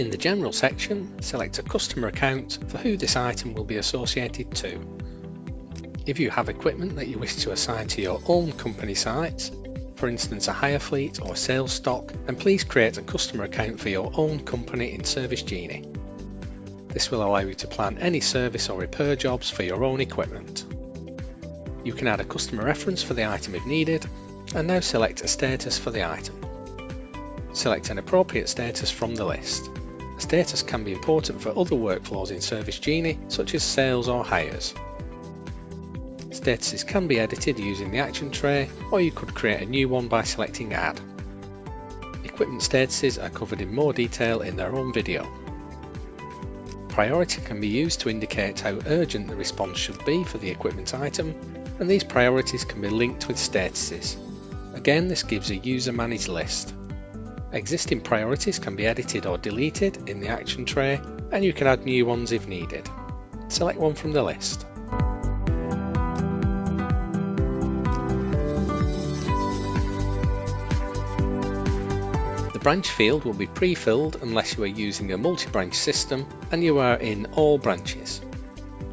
In the General section, select a customer account for who this item will be associated to. If you have equipment that you wish to assign to your own company sites, for instance a hire fleet or sales stock, then please create a customer account for your own company in Service Genie. This will allow you to plan any service or repair jobs for your own equipment. You can add a customer reference for the item if needed, and now select a status for the item. Select an appropriate status from the list. A status can be important for other workflows in Service Genie, such as sales or hires. Statuses can be edited using the action tray, or you could create a new one by selecting Add. Equipment statuses are covered in more detail in their own video. Priority can be used to indicate how urgent the response should be for the equipment item, and these priorities can be linked with statuses. Again, this gives a user-managed list. Existing priorities can be edited or deleted in the action tray, and you can add new ones if needed. Select one from the list. The branch field will be pre-filled unless you are using a multi-branch system and you are in all branches.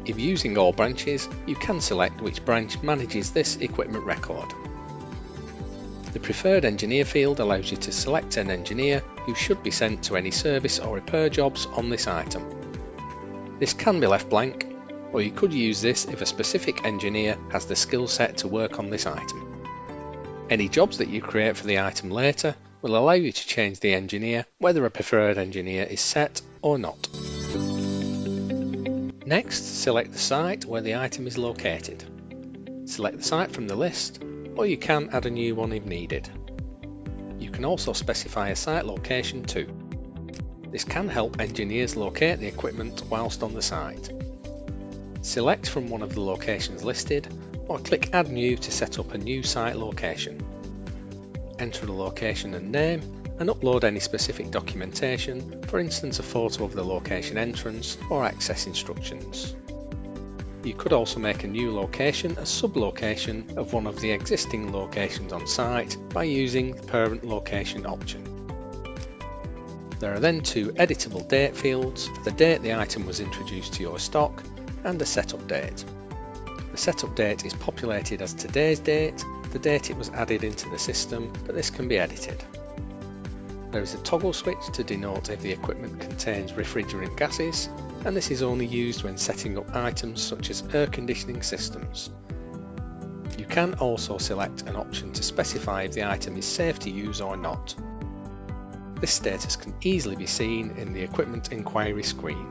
If using all branches, you can select which branch manages this equipment record. The preferred engineer field allows you to select an engineer who should be sent to any service or repair jobs on this item. This can be left blank, or you could use this if a specific engineer has the skill set to work on this item. Any jobs that you create for the item later will allow you to change the engineer whether a preferred engineer is set or not. Next, select the site where the item is located. Select the site from the list, or you can add a new one if needed. You can also specify a site location too. This can help engineers locate the equipment whilst on the site. Select from one of the locations listed, or click Add New to set up a new site location. Enter the location and name, and upload any specific documentation, for instance a photo of the location entrance or access instructions. You could also make a new location a sub-location of one of the existing locations on site by using the parent location option. There are then two editable date fields for the date the item was introduced to your stock and a setup date. The setup date is populated as today's date, the date it was added into the system, but this can be edited. There is a toggle switch to denote if the equipment contains refrigerant gases, and this is only used when setting up items such as air conditioning systems. You can also select an option to specify if the item is safe to use or not. This status can easily be seen in the Equipment Enquiry screen.